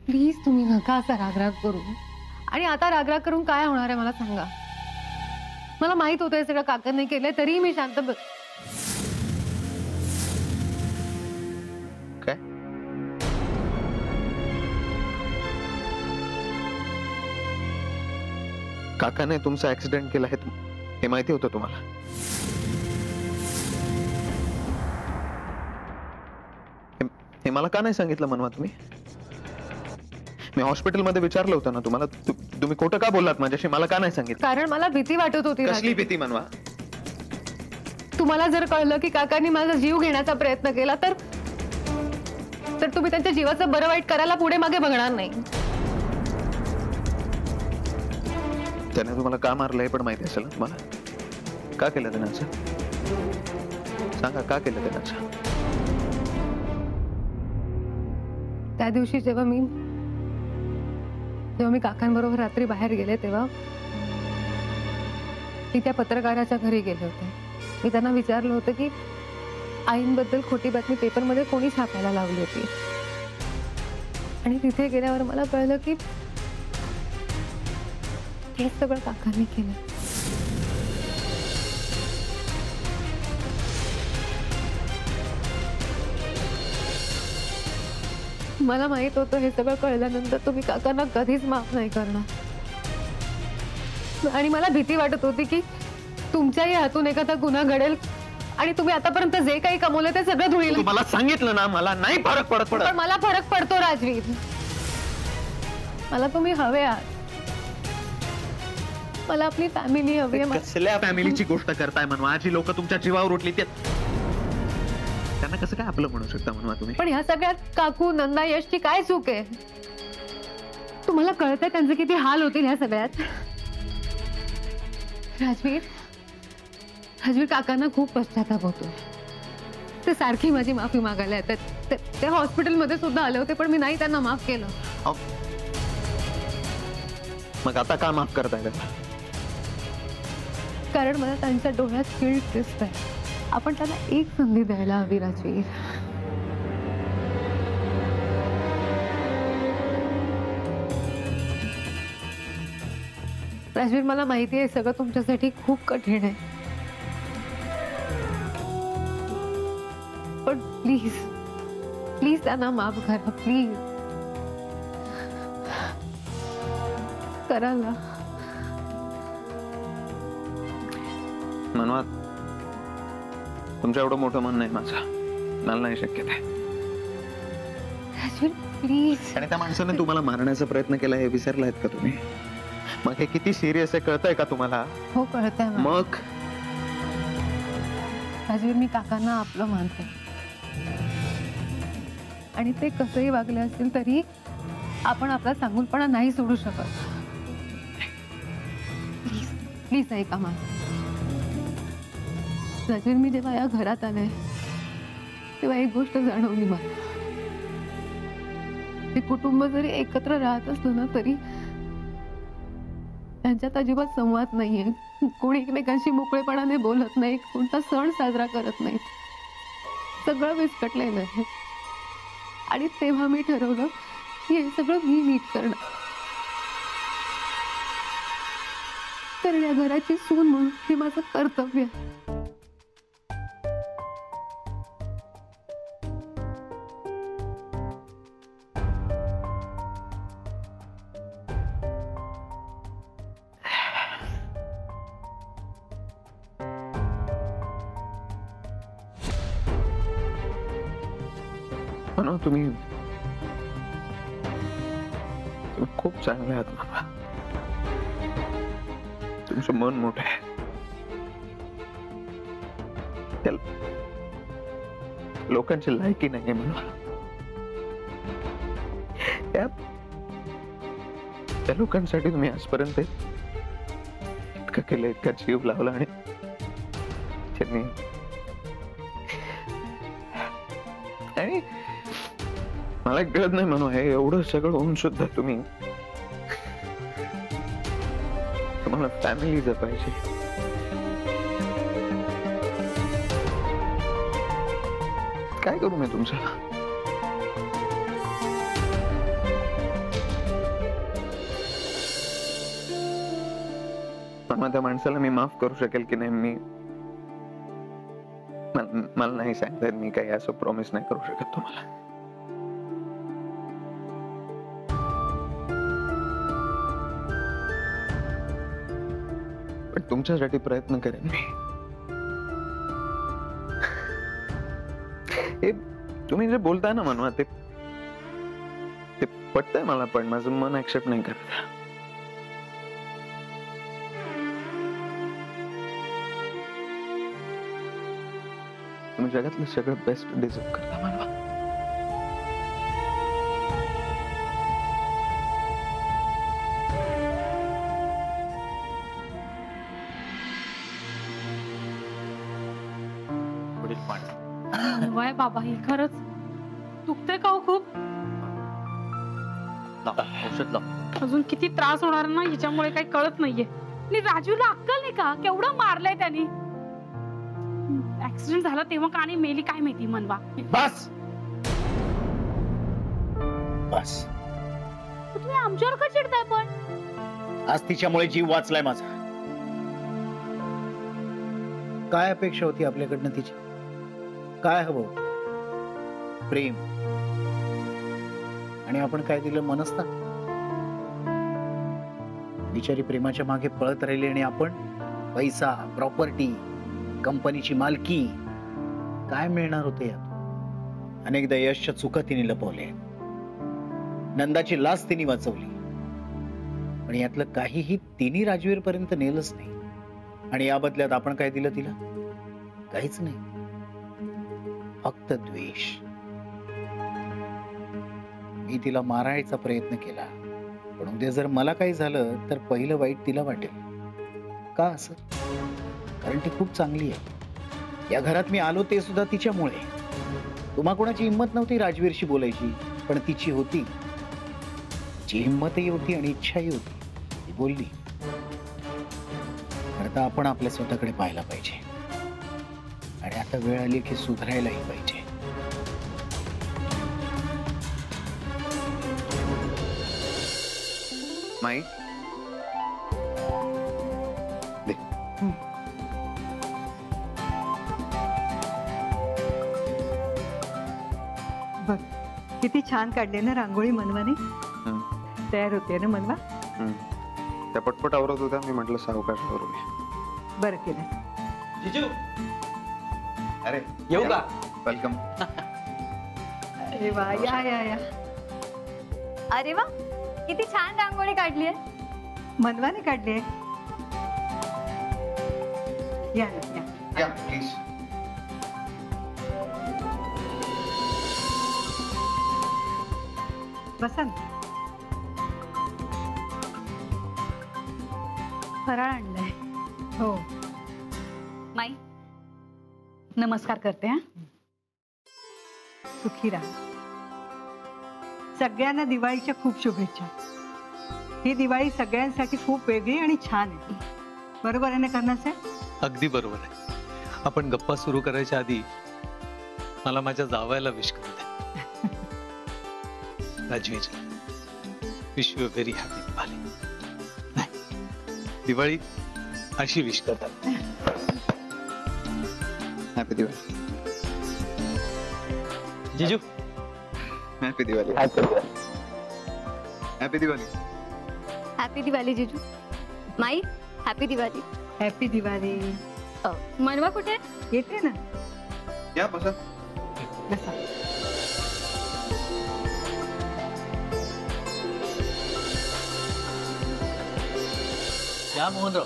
Please तुम्ही नका असा रागराग करू. आणि आता रागराग करून काय होणार आहे मला सांगा. मला माहित होतं हे सगळं काकांनी केलंय तरीही मी शांत काय? काकाने तुमचा ऍक्सिडेंट केला हे माहिती होतं तुम्हाला? हे मला का नाही सांगितलं मनवा तुम्ही? मी हॉस्पिटलमध्ये विचारलं होतं ना तुम्हाला. तुम्ही खोटं का बोललात माझ्याशी? मला का नाही सांगितलं? कारण मला भीती वाटत होती. कसली भीती मनवा? तुम्हाला जर कळलं की काकांनी माझा जीव घेण्याचा प्रयत्न केला तर तुम्ही त्यांच्या जीवाचं बरं वाईट करायला पुढे मागे बघणार नाही. त्याने तुम्हाला का मारलंय पण माहिती असेल ना तुम्हाला? का केलं त्यानं असं? सांगा, का केलं त्यानं असं? त्या दिवशी जेव्हा मी काकांबरोबर रात्री बाहेर गेले तेव्हा मी त्या पत्रकाराच्या घरी गेले होते. मी त्यांना विचारलं होतं की आईंबद्दल खोटी बातमी पेपरमध्ये कोणी छापायला लावली होती. आणि तिथे गेल्यावर मला कळलं की हे सगळं काकांनी केलं. मला माहित होतं हे सगळं कळल्यानंतर तुम्ही काकांना कधीच माफ नाही करणार. आणि मला भीती वाटत होती की तुमच्याही हातून एखादा गुन्हा घडेल आणि तुम्ही आतापर्यंत जे काही कमवलं ते सगळं धुईल. तुम्हाला सांगितलं ना मला नाही फरक पडत. पण मला फरक पडतो राजवीर. मला तुम्ही हवे आहात. मला आपली फॅमिली हवी आहे. कसल्या फॅमिलीची गोष्ट करताय मनवा? जी लोक तुमच्या जीवावर उठली त्यांना कसं काय आपलं म्हणू शकता मनवा तुम्ही? पण ह्या सगळ्यात काकू, नंदा, यशची काय चूक आहे? तुम्हाला कळतंय त्यांचे किती हाल होतील ह्या सगळ्यात? राजवीर काकांना खूप पश्चाताप होतो. ते सारखी माझी माफी मागायला येतात. ते हॉस्पिटलमध्ये सुद्धा आले होते पण मी नाही त्यांना माफ केलं. मग आता का माफ करताय त्यांना? कारण मला त्यांच्या डोळ्यात गिल्ट दिसतंय. आपण त्यांना एक संधी द्यायला हवी राजवीर. राजवीर मला माहिती आहे सगळं तुमच्यासाठी खूप कठीण आहे. पण प्लीज त्यांना माफ करा. प्लीज करा ना. मनवा तुमच्या एवढं मोठं मन नाही माझं. मला नाही शक्य ते. राजवीर प्लीज. आणि त्या माणसाने तुम्हाला मारण्याचा प्रयत्न केला हे विसरलायत का तुम्ही? मग हे किती सिरियस आहे कळतंय का तुम्हाला? हो कळतंय. मग राजवीर मी काकांना आपलं मानते आणि ते कसंही वागले असतील तरी आपण आपला सांगूनपणा नाही सोडू शकत. प्लीज ऐका माझं. राजवीर मी जेव्हा या घरात आले तेव्हा एक गोष्ट जाणवली मला. ते कुटुंब जरी एकत्र राहत असलं ना तरी त्यांच्यात अजिबात संवाद नाहीये. कोणी एकमेकांशी मोकळेपणाने बोलत नाही. कोणता सण साजरा करत नाहीत. सगळं विस्कटलेलं आहे. आणि तेव्हा मी ठरवलं की हे सगळं मी नीट करणार. कारण या घराची सून म्हणून हे माझं कर्तव्य आहे. तुम्ही खूप चांगले आहात बाबा. तुमचं मन मोठं आहे. लोकांची लायकी नाहीये म्हणून त्या लोकांसाठी तुम्ही आजपर्यंत इतकं केलं, इतका जीव लावला आणि त्यांनी मला कळत नाही म्हणून हे एवढं सगळं होऊन सुद्धा तुम्हाला फॅमिली जपायची. काय करू मी तुमचं? पण त्या माणसाला मी माफ करू शकेल की नाही मी मला नाही सांगता. मी काही असं प्रॉमिस नाही करू शकत तुम्हाला. पण तुमच्यासाठी प्रयत्न करेन मी. हे तुम्ही जे बोलताय ना मनवा ते पटतंय मला, पण माझं मन ऍक्सेप्ट नाही करत. तुम्ही जगातलं सगळं बेस्ट डिझर्व करता मनवा. वय बाबा, ही खरंच दुखतंय का हो खूप? औषध लाव. अजून किती त्रास होणार ना हिच्यामुळे, काही कळत नाहीये. आणि राजूला अक्कल नाही का? केवढं मारलंय त्यांनी. ऍक्सिडेंट झाला तेव्हा का नाही मेली काय माहिती मनवा. बस बस, तुम्ही आमच्यावर का चिडताय पण? आज तिच्यामुळे जीव वाचलाय माझा. काय अपेक्षा होती आपल्याकडनं तिची? काय हवं? प्रेम. आणि आपण काय दिलं? मनस्ता. बिचारी प्रेमाच्या मागे पळत राहिली आणि आपण पैसा, प्रॉपर्टी, कंपनीची मालकी. काय मिळणार होते यात? अनेकदा यशच्या चुका तिने लपवल्या, नंदाची लाच तिने वाचवली, पण यातलं काहीही तिने राजवीर पर्यंत नेलंच नाही. आणि या बदल्यात आपण काय दिलं तिला? काहीच नाही, फक्त द्वेष. मी तिला मारायचा प्रयत्न केला, पण उद्या जर मला काही झालं तर पहिलं वाईट तिला वाटेल. का असं? कारण ती खूप चांगली आहे. या घरात मी आलो ते सुद्धा तिच्यामुळे. तुम्हा कोणाची हिंमत नव्हती राजवीरशी बोलायची, पण तिची होती. तिची हिंमतही होती आणि इच्छाही होती. ती बोलली. आता आपण आपल्या स्वतःकडे पाहायला पाहिजे, आणि आता वेळ आली की सुधारायलाही पाहिजे. माई दे. बघ किती छान काढले ना रांगोळी मनवाने. तयार होते ना मनवा. त्या पटपट आवरत होत्या, मी म्हटलं सावकाश करूया. बरं केलं. जिजू, अरे येऊ का? वेलकम. अरे वा, या या या. अरे वा, किती छान रांगोळी काढली आहे. मनवाने काढली आहे. या ना या. या प्लीज. बसा ना. फराळ आणलाय. हो. माई नमस्कार करते. हा, सुखी राहा. सगळ्यांना दिवाळीच्या खूप शुभेच्छा. ही दिवाळी सगळ्यांसाठी खूप वेगळी आणि छान आहे. बरोबर आहे ना कर्णा साहेब? अगदी बरोबर आहे. आपण गप्पा सुरू करायच्या आधी मला माझ्या जावयाला विश करू दे. Rajveer, wish you very happy Diwali. Diwali अशी विश करतात. हॅपी दिवाळी. जिजू, happy Diwali. Happy Diwali. Happy Diwali जीजू. My happy Diwali. Happy Diwali. मनवा कुठे? येते ना. या बसा. बसा. या मोहनराव.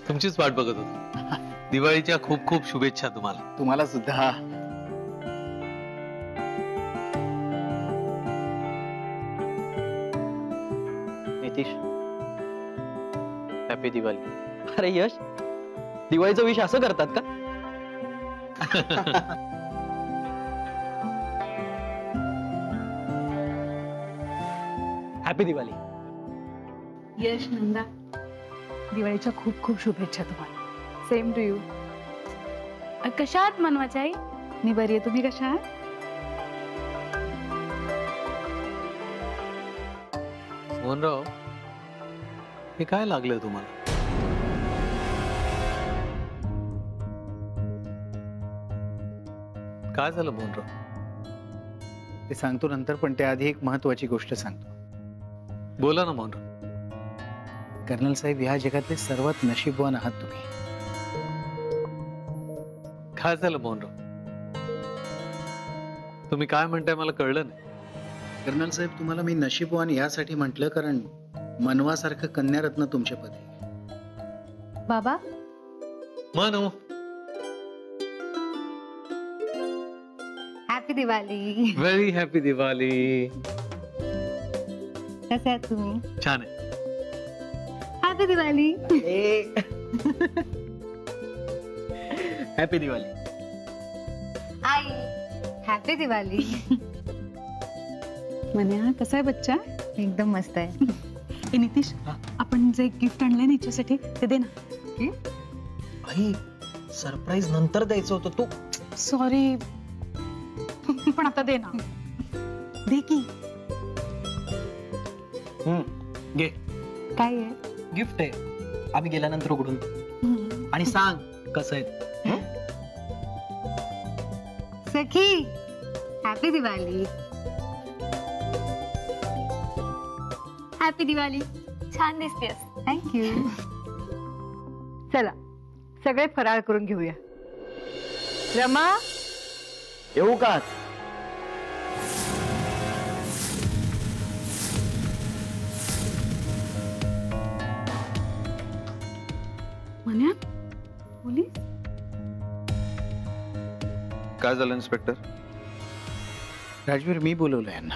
तुमचीच वाट बघत होतो. दिवाळीच्या खूप खूप शुभेच्छा तुम्हाला. तुम्हाला सुद्धा. नितीश, हॅपी दिवाळी. अरे यश, दिवाळीचा विष असं करतात का? हॅपी दिवाळी. यश, नंदा, दिवाळीच्या खूप खूप शुभेच्छा तुम्हाला. Same to you. कशा आहात मनवाच्या आई? मी बरी आहे. तुम्ही कशा आहात? मोहनराव, हे काय लागलं तुम्हाला? काय झालं मोहनराव? ते सांगतो नंतर, पण त्याआधी एक महत्वाची गोष्ट सांगतो. बोला ना मोहनराव. कर्नल साहेब, या जगातले सर्वात नशीबवान आहात तुम्ही. काय झालं मोहनराव? तुम्ही काय म्हणताय मला कळलं नाही. कर्नल साहेब, तुम्हाला मी नशीबवान यासाठी म्हटलं कारण मनवासारखं कन्यारत्न तुमच्या पती. बाबा, म्हणू happy Diwali. Very happy Diwali. कसे आहात तुम्ही? छान आहे. हॅपी दिवाळी. हॅपी दिवाळी. आई, हॅपी दिवाळी. म्हण्या कसा आहे बच्चा? एकदम मस्त आहे. ए नितीश, आपण जे गिफ्ट आणलंय ना हिच्यासाठी ते दे ना. आई, सरप्राईज नंतर द्यायचं होतं. तू सॉरी, पण आता दे ना. दे की. घे, काय आहे? गिफ्ट आहे. आम्ही गेल्यानंतर उघडून आणि सांग कसं आहे. सखी, हॅपी दिवाळी. हॅपी दिवाळी. छान दिसतेस. थँक्यू. चला सगळे फराळ करून घेऊया. रमा, येऊ का? म्हण्या पोलीस? काय झालं इन्स्पेक्टर? राजवीर, मी बोलवलं यांना.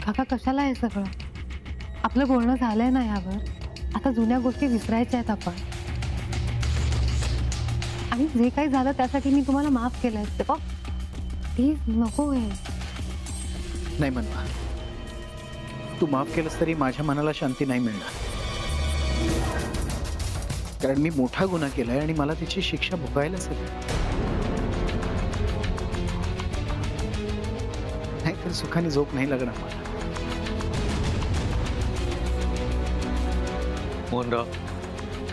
काका, कशाला आहे सगळं? आपलं बोलणं झालंय ना यावर. आता जुन्या गोष्टी विसरायच्या आहेत आपण. आणि जे काही झालं त्यासाठी मी तुम्हाला माफ केलंय. प्लीज नको आहे. नाही म्हणवा, तू माफ केलंस तरी माझ्या मनाला शांती नाही मिळणार. कारण मी मोठा गुन्हा केलाय आणि मला त्याची शिक्षा भोगायलाच हवी. नाहीतर सुखाने झोप नाही लागणार मला. मोहनराव,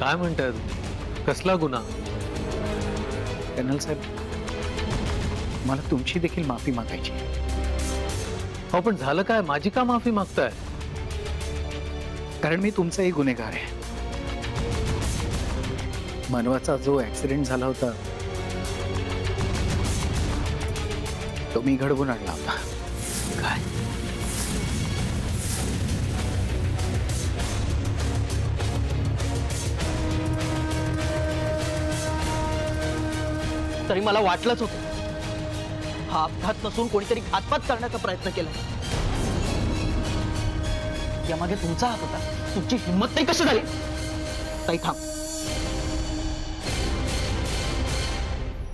काय म्हणताय तुम्ही? कसला गुन्हा? कर्नल साहेब, मला तुमची देखील माफी मागायची. हो, पण झालं काय? माझी का माफी मागताय? कारण मी तुमचाही गुन्हेगार आहे. मनवाचा जो ऍक्सिडेंट झाला होता तो मी घडवून आणला होता. काय? तरी मला वाटलंच होतं हा अपघात नसून कोणीतरी घातपात करण्याचा प्रयत्न केला. यामागे तुमचा हात होता. तुमची हिंमत नाही कशी झाली? ताई थांब.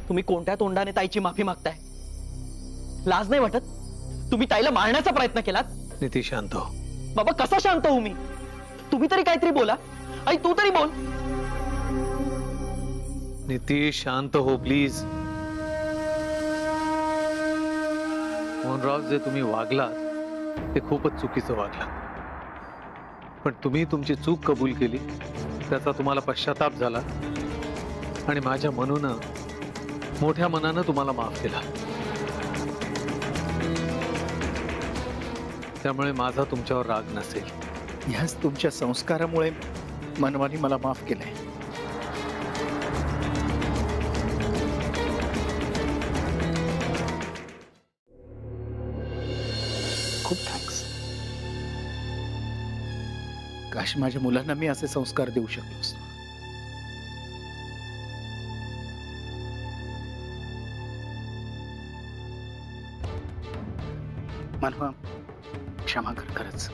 तुम्ही कोणत्या तोंडाने ताईची माफी मागताय? लाज नाही वाटत? तुम्ही ताईला मारण्याचा प्रयत्न केलात. नितीश, शांत हो. बाबा, कसा शांत होऊ मी? तुम्ही तरी काहीतरी बोला. आई, तू तरी बोल. नितीश, शांत हो प्लीज. मोहनराव, जे तुम्ही वागलात ते खूपच चुकीचं वागलात. पण तुम्ही तुमची चूक कबूल केली, त्याचा तुम्हाला पश्चाताप झाला आणि माझ्या मनूनं, मोठ्या मनानं तुम्हाला माफ केला. त्यामुळे माझा तुमच्यावर राग नसेल. ह्याच तुमच्या संस्कारामुळे मनवानी मला माफ केलंय. खूप थँक्स. काश माझ्या मुलांना मी असे संस्कार देऊ शकलो असतो. मनवा, क्षमा कर खरंच.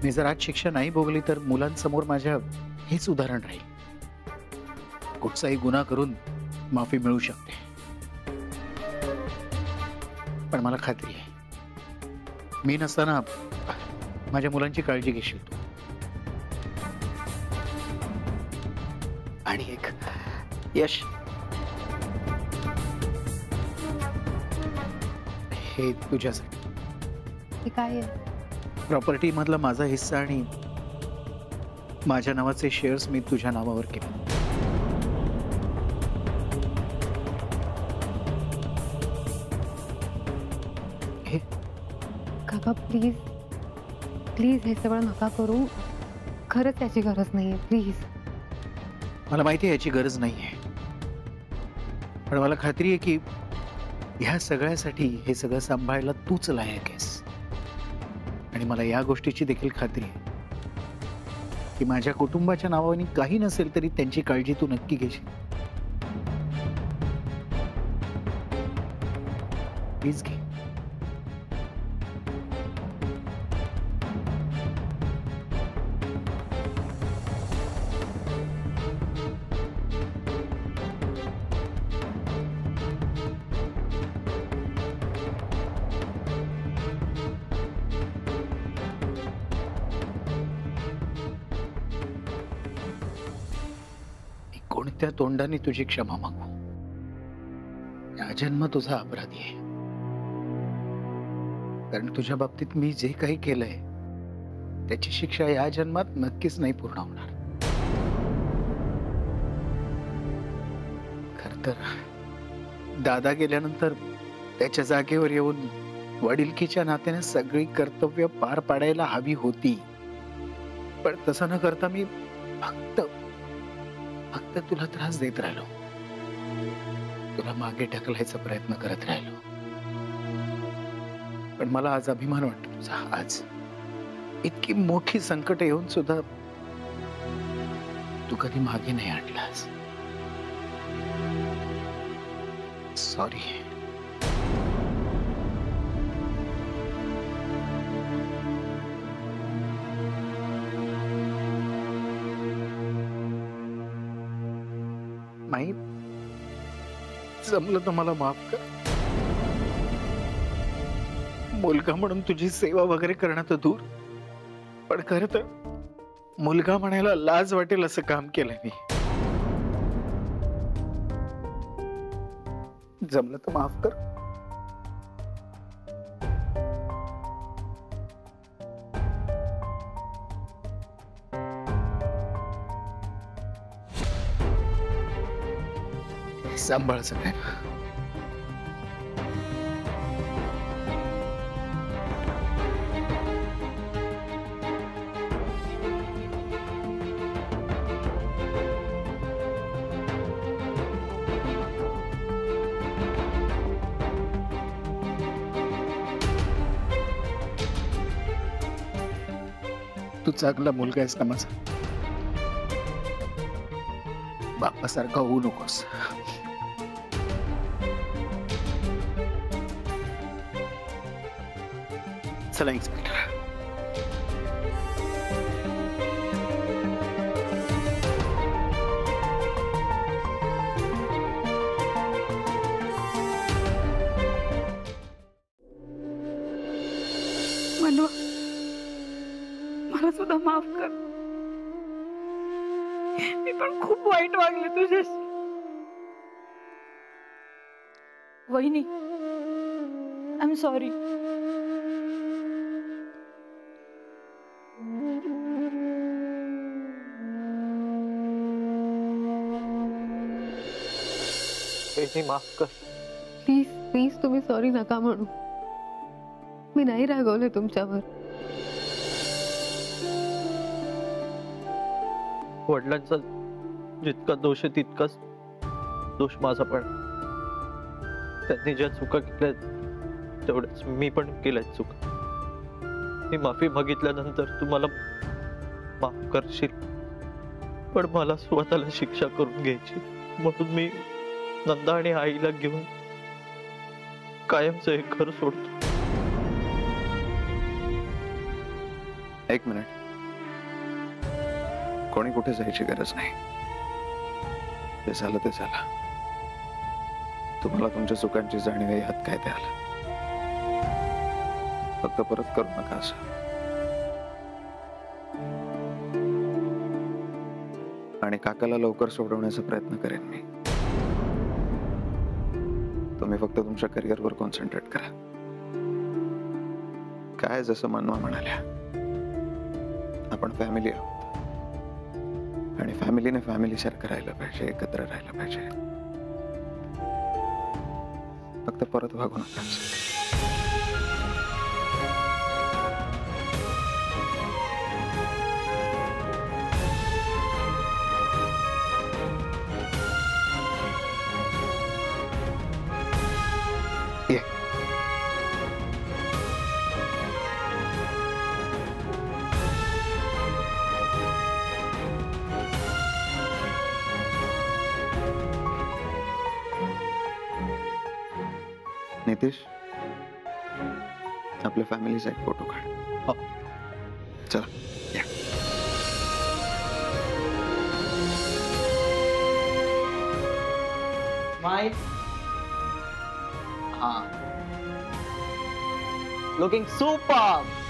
मी जर आज शिक्षा नाही भोगली तर मुलांसमोर माझ्या हेच उदाहरण राहील. कुठचाही गुन्हा करून माफी मिळू शकते, पण मला खात्री आहे मी नसताना माझ्या मुलांची काळजी घेशील तू. आणि एक यश, हे तुझ्यासाठी. हे काय आहे? प्रॉपर्टी मधला माझा हिस्सा आणि माझ्या नावाचे शेअर्स मी तुझ्या नावावर केले. हे काका प्लीज प्लीज हे सगळं नका करू. खरंच याची गरज नाहीये, प्लीज. मला माहिती आहे याची गरज नाहीये, पण मला खात्री आहे की ह्या सगळ्यासाठी हे सगळं सांभाळायला तूच लायक आहेस. आणि मला या गोष्टीची देखील खात्री आहे की माझ्या कुटुंबाच्या नावाने काही नसेल तरी त्यांची काळजी तू नक्की घेशील. प्लीज घे. कोणत्या तोंडाने तुझी क्षमा मागू? या जन्म तुझा अपराधी आहे, कारण तुझ्या बाबतीत मी जे काही केलंय त्याची शिक्षा या जन्मात नक्कीच नाही पूर्ण होणार. खर तर दादा गेल्यानंतर त्याच्या जागेवर येऊन वडिलकीच्या नात्याने सगळी कर्तव्य पार पाडायला हवी होती, पण तसं न करता मी फक्त तुला त्रास देत राहिलो, तुला मागे ढकलायचा प्रयत्न करत राहिलो. पण मला आज अभिमान वाटतो तुझा. आज इतकी मोठी संकट येऊन सुद्धा तू कधी मागे नाही हटलास. सॉरी. माई, जमलं तर मला माफ कर. मुलगा म्हणून तुझी सेवा वगैरे करणं तर दूर, पण खरं तर मुलगा म्हणायला लाज वाटेल असं काम केलंय मी. जमलं तर माफ कर. सांभाळ सगळ्यांना. तू चांगला मुलगा आहेस ना माझा. बापासारखा होऊ नकोस. चला इन्स्पेक्टर. मनवा, मला सुद्धा माफ कर. मी पण खूप वाईट वागले तुझ्याशी. वहिनी, आय एम सॉरी. माफ कर. प्लीज प्लीज तुम्ही सॉरी नका म्हणू. मी नाही रागवले तुमच्यावर. वडिलांचा जितका दोष आहे तितकाच दोष माझा पण. त्यांनी ज्या चुका केल्या तेवढ्याच मी पण केल्यात चुका. मी माफी मागितल्यानंतर तू मला माफ करशील, पण मला स्वतःला शिक्षा करून घ्यायची. म्हणून मी नंदा आणि आईला घेऊन कायमचं हे घर सोडतो. एक मिनिट. कोणी कुठे जायची गरज नाही. ते झालं ते झालं. तुम्हाला तुमच्या चुकांची जाणीव आहे यात काय ते आलं. फक्त परत करू नका असं. आणि काकाला लवकर सोडवण्याचा प्रयत्न करेन मी. तुम्ही फक्त तुमच्या करिअरवर कॉन्सन्ट्रेट करा. काय जसं मनवा म्हणाल्या, आपण फॅमिली आहोत आणि फॅमिलीने फॅमिली सारखं राहिलं पाहिजे, एकत्र राहिलं पाहिजे. फक्त परत वागू नका. नितेश, आपल्या फॅमिलीचा एक फोटो काढ. हो. चला या. Smile. Looking super.